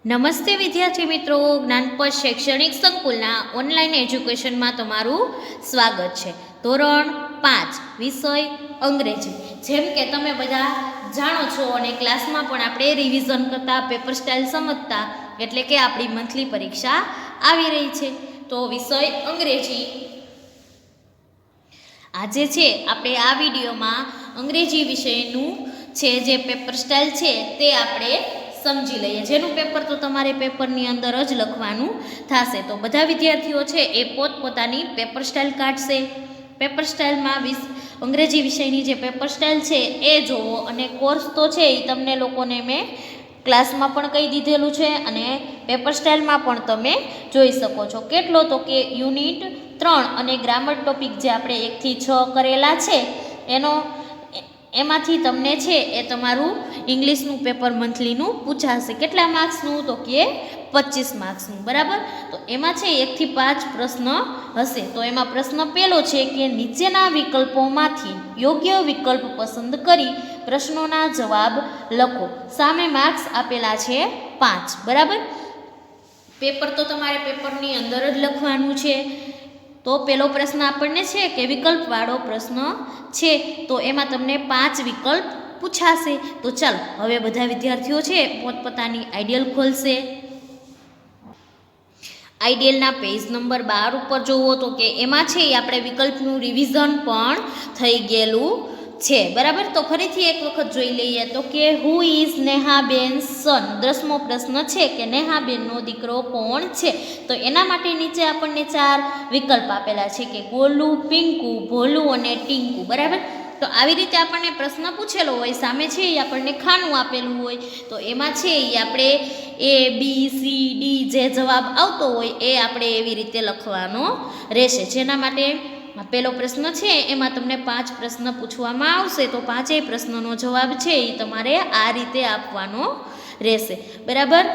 નમસ્તે વિદ્યાર્થી મિત્રો, જ્ઞાનપથ શૈક્ષણિક સંકુલના ઓનલાઈન એજ્યુકેશનમાં તમારું સ્વાગત છે. ધોરણ 5 વિષય અંગ્રેજી. જેમ કે તમે બધા જાણો છો અને ક્લાસમાં પણ આપણે રિવિઝન કરતા, પેપર સ્ટાઇલ સમજતા, એટલે કે આપણી મંથલી પરીક્ષા આવી રહી છે. તો વિષય અંગ્રેજી આજે છે આપણે આ વિડીયોમાં અંગ્રેજી વિષયનું છે જે પેપર સ્ટાઇલ છે તે આપણે સમજી લઈએ, જેનું પેપર તો તમારે પેપરની અંદર જ લખવાનું થશે. તો બધા વિદ્યાર્થીઓ છે એ પોતપોતાની પેપર સ્ટાઇલ કાઢશે. પેપર સ્ટાઇલમાં અંગ્રેજી વિષયની જે પેપર સ્ટાઇલ છે એ જોવો, અને કોર્સ તો છે એ તમને લોકોને મેં ક્લાસમાં પણ કહી દીધેલું છે અને પેપર સ્ટાઇલમાં પણ તમે જોઈ શકો છો. કેટલો તો કે યુનિટ 3 અને ગ્રામર ટોપિક જે આપણે 1 થી 6 કરેલા છે એમાંથી તમને છે એ તમારું ઇંગ્લિશનું પેપર મંથલીનું પૂછાશે. કેટલા માર્ક્સનું? તો કે 25 માર્ક્સનું. બરાબર. તો એમાં છે 1 થી 5 પ્રશ્ન હશે. તો એમાં પ્રશ્ન પહેલો છે કે નીચેના વિકલ્પોમાંથી યોગ્ય વિકલ્પ પસંદ કરી પ્રશ્નોના જવાબ લખો. સામે માર્ક્સ આપેલા છે 5. બરાબર. પેપર તો તમારે પેપરની અંદર જ લખવાનું છે. તો પહેલો પ્રશ્ન આપણને છે કે વિકલ્પવાળો પ્રશ્ન છે, તો એમાં તમને 5 વિકલ્પ પૂછાશે. તો ચાલો હવે બધા વિદ્યાર્થીઓ છે પોતપોતાની આઈડિયલ ખોલશે. આઈડિયલના પેજ નંબર 12 ઉપર જોવો તો કે એમાં છે આપણે વિકલ્પનું રિવિઝન પણ થઈ ગયેલું છે. બરાબર. તો ફરીથી એક વખત જોઈ લઈએ તો કે હુ ઇઝ નેહાબેન સન. 10મો પ્રશ્ન છે કે નેહાબેનનો દીકરો કોણ છે? તો એના માટે નીચે આપણને 4 વિકલ્પ આપેલા છે કે ગોલુ, પિંકુ, ભોલુ અને ટીંકુ. બરાબર. તો આવી રીતે આપણને પ્રશ્ન પૂછેલો હોય, સામે છે એ આપણને ખાનું આપેલું હોય, તો એમાં છે એ આપણે A, B, C, D જે જવાબ આવતો હોય એ આપણે એવી રીતે લખવાનો રહેશે. જેના માટે પહેલો પ્રશ્ન છે એમાં તમને 5 પ્રશ્ન પૂછવામાં આવશે, તો 5 પ્રશ્નનો જવાબ છે એ તમારે આ રીતે આપવાનો રહેશે. બરાબર.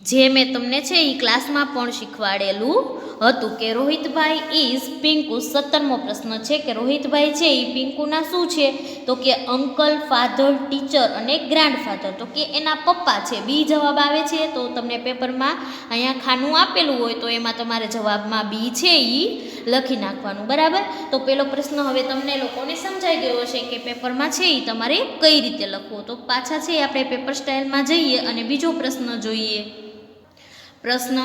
જે મેં તમને છે એ ક્લાસમાં પણ શીખવાડેલું હતું કે રોહિતભાઈ ઇઝ પિંકુ. 17મો પ્રશ્ન છે કે રોહિતભાઈ છે એ પિંકુના શું છે? તો કે અંકલ, ફાધર, ટીચર અને ગ્રાન્ડફાધર. તો કે એના પપ્પા છે. બી જવાબ આવે છે. તો તમને પેપરમાં અહીંયા ખાનું આપેલું હોય તો એમાં તમારે જવાબમાં બી છે એ લખી નાખવાનું. બરાબર. તો પહેલો પ્રશ્ન હવે તમને લોકોને સમજાઈ ગયો છે કે પેપરમાં છે એ તમારે કઈ રીતે લખવું. તો પાછા છે આપણે પેપર સ્ટાઇલમાં જઈએ અને બીજો પ્રશ્ન જોઈએ. પ્રશ્ન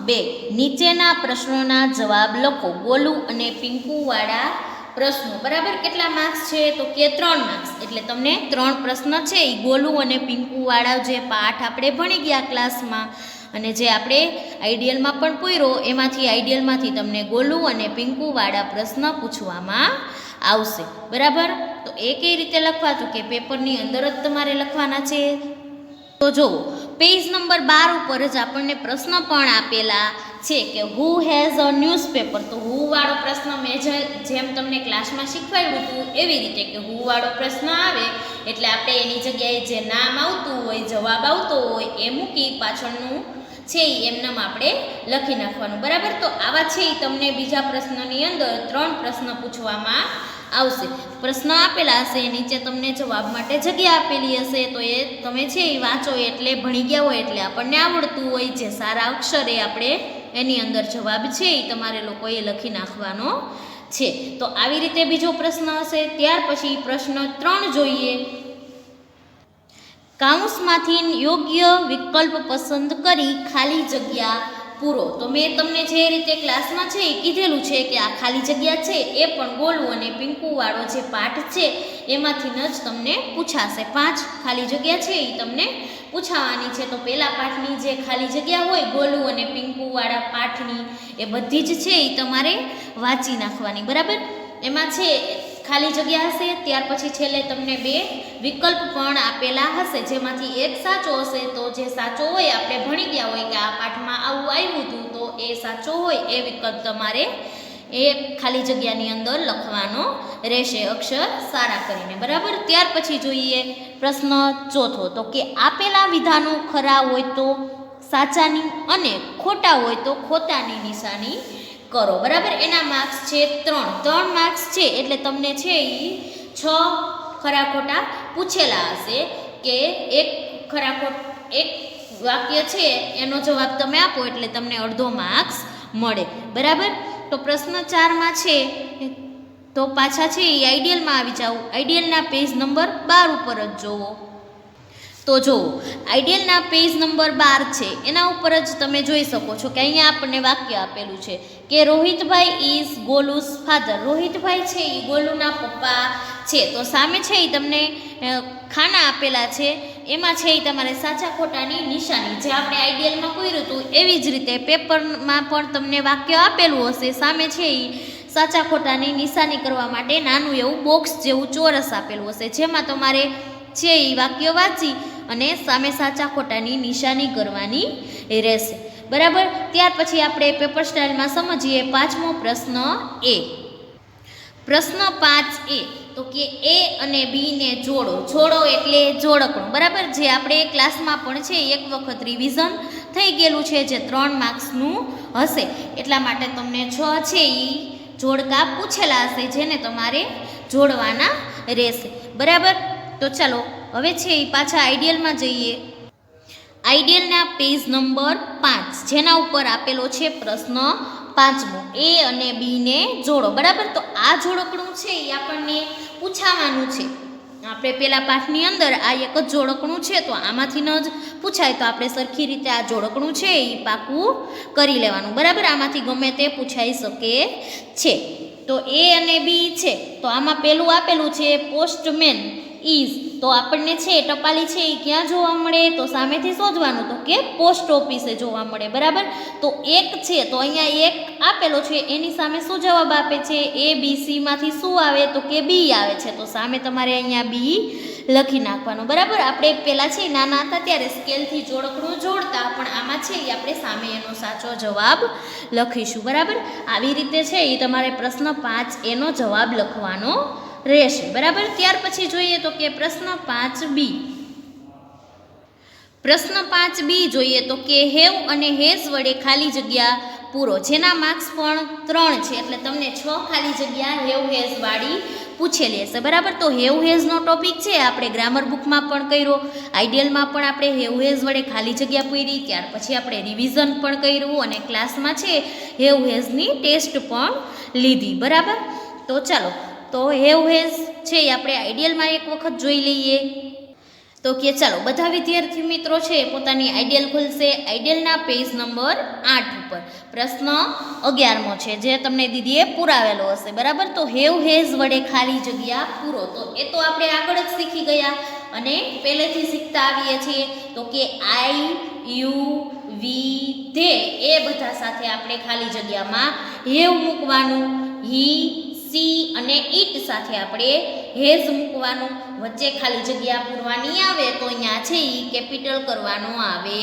2. નીચેના પ્રશ્નોના જવાબ લખો. ગોલુ અને પિંકુવાળા પ્રશ્નો. બરાબર. કેટલા માર્ક્સ છે? તો કે 3 માર્ક્સ. એટલે તમને 3 પ્રશ્ન છે એ ગોલુ અને પિંકુવાળા જે પાઠ આપણે ભણી ગયા ક્લાસમાં અને જે આપણે આઈડિયલમાં પણ પૂર્યો, એમાંથી આઈડિયલમાંથી તમને ગોલુ અને પિંકુવાળા પ્રશ્ન પૂછવામાં આવશે. બરાબર. તો એ કઈ રીતે લખવા? તો કે પેપરની અંદર જ તમારે લખવાના છે. તો જુઓ, પેજ નંબર 12 ઉપર જ આપણને પ્રશ્ન પણ આપેલા છે કે હુ હેઝ અ ન્યૂઝપેપર. તો હુ વાળો પ્રશ્ન મેં જેમ તમને ક્લાસમાં શીખવાડ્યું હતું એવી રીતે કે હુ વાળો પ્રશ્ન આવે એટલે આપણે એની જગ્યાએ જે નામ આવતું હોય, જવાબ આવતો હોય એ મૂકી પાછળનું છે એમનામ આપણે લખી નાખવાનું. બરાબર. તો આવા છે તમને બીજા પ્રશ્નની અંદર 3 પ્રશ્ન પૂછવામાં આવશે. પ્રશ્ન આપેલા હશે, નીચે તમને જવાબ માટે જગ્યા આપેલી હશે, તો એ તમે છે એ વાંચો એટલે ભણી ગયા હોય એટલે આપણને આવડતું હોય. જે સારા અક્ષર એ આપણે એની અંદર જવાબ છે એ તમારે લોકોએ લખી નાખવાનો છે. તો આવી રીતે બીજો પ્રશ્ન હશે. ત્યાર પછી પ્રશ્ન 3 જોઈએ. કાઉન્સમાંથી યોગ્ય વિકલ્પ પસંદ કરી ખાલી જગ્યા પૂરો. તો મેં તમને જે રીતે ક્લાસમાં છે એ કીધેલું છે કે આ ખાલી જગ્યા છે એ પણ ગોલુ અને પિંકુવાળો જે પાઠ છે એમાંથી જ તમને પૂછાશે. 5 ખાલી જગ્યા છે એ તમને પૂછાવાની છે. તો પહેલા પાઠની જે ખાલી જગ્યા હોય ગોલુ અને પિંકુવાળા પાઠની એ બધી જ છે એ તમારે વાંચી નાખવાની. બરાબર. એમાં છે ખાલી જગ્યા હશે, ત્યાર પછી છેલ્લે તમને 2 વિકલ્પ પણ આપેલા હશે, જેમાંથી એક સાચો હશે. તો જે સાચો હોય આપણે ભણી ગયા હોય કે આ પાઠમાં આવું આવ્યું હતું, તો એ સાચો હોય એ વિકલ્પ તમારે એ ખાલી જગ્યાની અંદર લખવાનો રહેશે અક્ષર સારા કરીને. બરાબર. ત્યાર પછી જોઈએ પ્રશ્ન 4. તો કે આપેલા વિધાનો ખરા હોય તો સાચાની અને ખોટા હોય તો ખોટાની નિશાની કરો. બરાબર. એના માર્ક્સ છે 3 માર્ક્સ છે એટલે તમને છે એ 6 ખરા ખોટા પૂછેલા હશે કે એક ખરા ખોટા એક વાક્ય છે એનો જવાબ તમે આપો એટલે તમને અડધો માર્ક્સ મળે, બરાબર. તો પ્રશ્ન 4માં છે તો પાછા છે એ આઈડિયલમાં આવી જાઓ. આઈડિયલના પેજ નંબર 12 ઉપર જ જોવો. તો જુઓ, આઈડિયલના પેજ નંબર 12 છે એના ઉપર જ તમે જોઈ શકો છો કે અહીંયા આપણને વાક્ય આપેલું છે કે રોહિતભાઈ ઇઝ ગોલુસ ફાધર. રોહિતભાઈ છે એ ગોલુના પપ્પા છે. તો સામે છે એ તમને ખાના આપેલા છે, એમાં છે એ તમારે સાચા ખોટાની નિશાની, જે આપણે આઈડિયલમાં કર્યું હતું એવી જ રીતે પેપરમાં પણ તમને વાક્ય આપેલું હશે. સામે છે એ સાચા ખોટાની નિશાની કરવા માટે નાનું એવું બોક્સ જેવું ચોરસ આપેલું હશે, જેમાં તમારે છે એ વાક્ય વાંચી અને સામે સાચા ખોટાની નિશાની કરવાની રહેશે, બરાબર. ત્યાર પછી આપણે પેપર સ્ટાઇલમાં સમજીએ 5મો પ્રશ્ન એ. પ્રશ્ન 5 એ તો કે એ અને બી ને જોડો. જોડો એટલે જોડકણું, બરાબર. જે આપણે ક્લાસમાં પણ છે એક વખત રિવિઝન થઈ ગયેલું છે, જે 3 માર્ક્સનું હશે. એટલા માટે તમને 6 છે એ જોડકા પૂછેલા હશે, જેને તમારે જોડવાના રહેશે, બરાબર. તો ચાલો હવે છે એ પાછા આઈડિયલમાં જઈએ. આઈડિયલના પેજ નંબર 5 જેના ઉપર આપેલો છે પ્રશ્ન 5મો, એ અને બી ને જોડો, બરાબર. તો આ જોડકણું છે એ આપણને પૂછાવાનું છે. આપણે પેલા પાઠની અંદર આ એક જ જોડકણું છે, તો આમાંથી ન જ પૂછાય તો આપણે સરખી રીતે આ જોડકણું છે એ પાકું કરી લેવાનું, બરાબર. આમાંથી ગમે તે પૂછાઈ શકે છે. તો એ અને બી છે તો આમાં પેલું આપેલું છે પોસ્ટમેન ઇઝ. તો આપણને છે ટપાલી છે એ ક્યાં જોવા મળે? તો સામેથી શોધવાનું, તો કે પોસ્ટ ઓફિસે જોવા મળે, બરાબર. તો એક છે તો અહીંયા એક આપેલો છે, એની સામે શું જવાબ આપે છે? એ બી સીમાંથી શું આવે? તો કે બી આવે છે. તો સામે તમારે અહીંયા બી લખી નાખવાનું, બરાબર. આપણે પહેલાં છે નાના હતા ત્યારે સ્કેલથી જોડકણું જોડતા, પણ આમાં છે એ આપણે સામે એનો સાચો જવાબ લખીશું, બરાબર. આવી રીતે છે એ તમારે પ્રશ્ન 5 એનો જવાબ લખવાનો રહેશે, બરાબર. ત્યાર પછી જોઈએ તો કે પ્રશ્ન 5 બી. પ્રશ્ન 5 બી જોઈએ તો કે હેવ અને હેઝ વડે ખાલી જગ્યા પૂરો, જેના માર્ક્સ પણ 3 છે. એટલે તમને 6 ખાલી જગ્યા હેવ હેઝ વાળી પૂછેલી હશે, બરાબર. તો હેવ હેઝનો ટોપિક છે આપણે ગ્રામર બુકમાં પણ કર્યો, આઈડિયલમાં પણ આપણે હેવ હેઝ વડે ખાલી જગ્યા પૂરી, ત્યાર પછી આપણે રિવિઝન પણ કર્યું અને ક્લાસમાં છે હેવ હેઝની ટેસ્ટ પણ લીધી, બરાબર. તો ચાલો, તો હેવ હેઝ છે એ આપણે આઈડિયલમાં એક વખત જોઈ લઈએ. તો કે ચાલો બધા વિદ્યાર્થી મિત્રો છે પોતાની આઈડિયલ ખોલશે. આઈડિયલના પેજ નંબર 8 ઉપર પ્રશ્ન 11મો છે, જે તમને દીદીએ પુરાવેલો હશે, બરાબર. તો હેવ હેઝ વડે ખાલી જગ્યા પૂરો, તો એ તો આપણે આગળ જ શીખી ગયા અને પહેલેથી શીખતા આવીએ છીએ. તો કે આઈ, યુ, વી, ધે એ બધા સાથે આપણે ખાલી જગ્યામાં હેવ મૂકવાનું, હી, સી અને ઈટ સાથે આપણે હેઝ મૂકવાનું, વચ્ચે ખાલી જગ્યા પૂરવાની આવે તો અહીંયા છે એ કેપિટલ કરવાનો આવે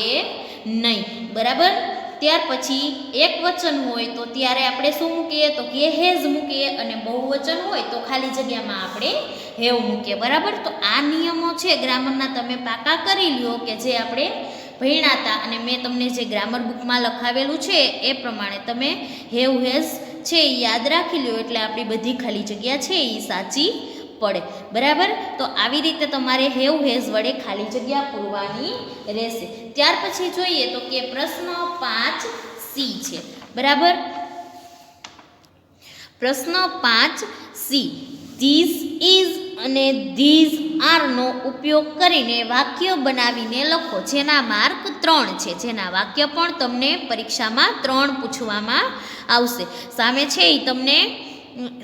નહીં, બરાબર. ત્યાર પછી એક વચન હોય તો ત્યારે આપણે શું મૂકીએ? તો કે હેઝ મૂકીએ, અને બહુવચન હોય તો ખાલી જગ્યામાં આપણે હેવ મૂકીએ, બરાબર. તો આ નિયમો છે ગ્રામરના તમે પાકા કરી લ્યો કે જે આપણે ભણ્યા હતા, અને મેં તમને જે ગ્રામર બુકમાં લખાવેલું છે એ પ્રમાણે તમે હેવ હેઝ છે એ યાદ રાખી લ્યો, એટલે આપણી બધી ખાલી જગ્યા છે એ સાચી પડે, બરાબર. તો આવી રીતે તમારે હેવ હેઝ વડે ખાલી જગ્યા પૂરવાની રહેશે. ત્યાર પછી જોઈએ તો કે પ્રશ્ન 5 સી છે, બરાબર. પ્રશ્ન 5 સી, ધીસ ઇઝ અને ધીઝ આરનો ઉપયોગ કરીને વાક્ય બનાવીને લખો, જેના માર્ક 3 છે. જેના વાક્ય પણ તમને પરીક્ષામાં 3 પૂછવામાં આવશે. સામે છે એ તમને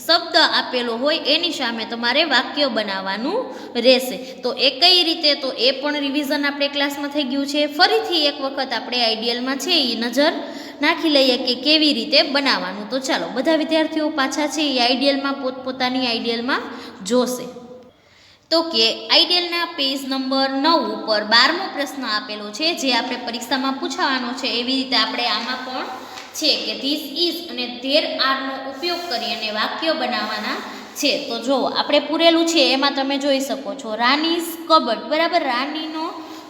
શબ્દ આપેલો હોય એની સામે તમારે વાક્ય બનાવવાનું રહેશે. તો એ કઈ રીતે? તો એ પણ રિવિઝન આપણે ક્લાસમાં થઈ ગયું છે. ફરીથી એક વખત આપણે આઈડિયલમાં છે એ નજર નાખી લઈએ કે કેવી રીતે બનાવવાનું. તો ચાલો બધા વિદ્યાર્થીઓ પાછા છે એ આઈડિયલમાં પોતપોતાની આઈડિયલમાં જોશે. તો કે આઈડિયલના પેજ નંબર 9 ઉપર 12મો પ્રશ્ન આપેલો છે, જે આપણે પરીક્ષામાં પૂછાવાનો છે. એવી રીતે આપણે આમાં પણ છે કે ધીસ ઇઝ અને ધેર આરનો ઉપયોગ કરી અને વાક્ય બનાવવાના છે. તો જો આપણે પૂરેલું છે એમાં તમે જોઈ શકો છો રાનીઝ કબટ, બરાબર. રાનીનો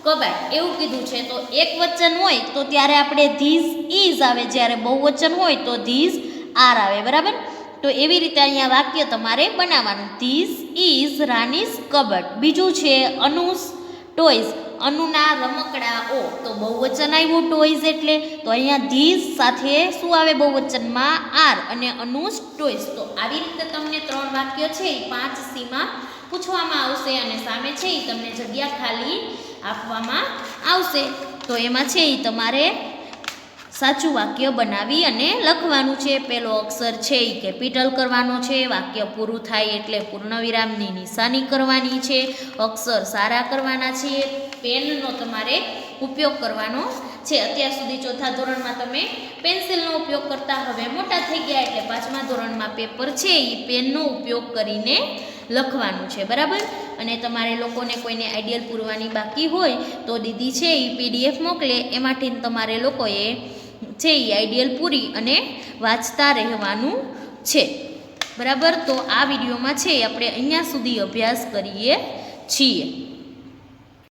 કબાટ એવું કીધું છે. તો એક વચન હોય તો ત્યારે આપણે ધીસ ઇઝ આવે, જ્યારે બહુવચન હોય તો ધીસ આર આવે, બરાબર. તો એવી રીતે અહીંયા વાક્ય તમારે બનાવવાનું, ધીસ ઇઝ રાનીઝ કબટ. બીજું છે અનુસ ટોયઝ, અનુના રમકડાઓ, તો બહુવચન આવ્યું ટોયઝ એટલે, તો અહીંયા ધીસ સાથે શું આવે બહુવચનમાં આર અને અનુસ ટોયઝ. તો આવી રીતે તમને 3 વાક્ય છે એ 5Cમાં પૂછવામાં આવશે અને સામે છે એ તમને જગ્યા ખાલી આપવામાં આવશે. તો એમાં છે એ તમારે સાચું વાક્ય બનાવી અને લખવાનું છે. પહેલો અક્ષર છે એ કેપિટલ કરવાનો છે, વાક્ય પૂરું થાય એટલે પૂર્ણવિરામની નિશાની કરવાની છે, અક્ષર સારા કરવાના છે, પેનનો તમારે ઉપયોગ કરવાનો છે. અત્યાર સુધી 4થા ધોરણમાં તમે પેન્સિલનો ઉપયોગ કરતા, હવે મોટા થઈ ગયા એટલે 5મા ધોરણમાં પેપર છે એ પેનનો ઉપયોગ કરીને લખવાનું છે, બરાબર. અને તમારે લોકોને કોઈને આઈડિયલ પૂરવાની બાકી હોય તો દીદી છે એ PDF મોકલે, એમાંથી તમારે લોકોએ છે એ આઈડિયલ પૂરી અને વાંચતા રહેવાનું છે, બરાબર. તો આ વિડીયોમાં છે આપણે અહીંયા સુધી અભ્યાસ કરીએ છીએ.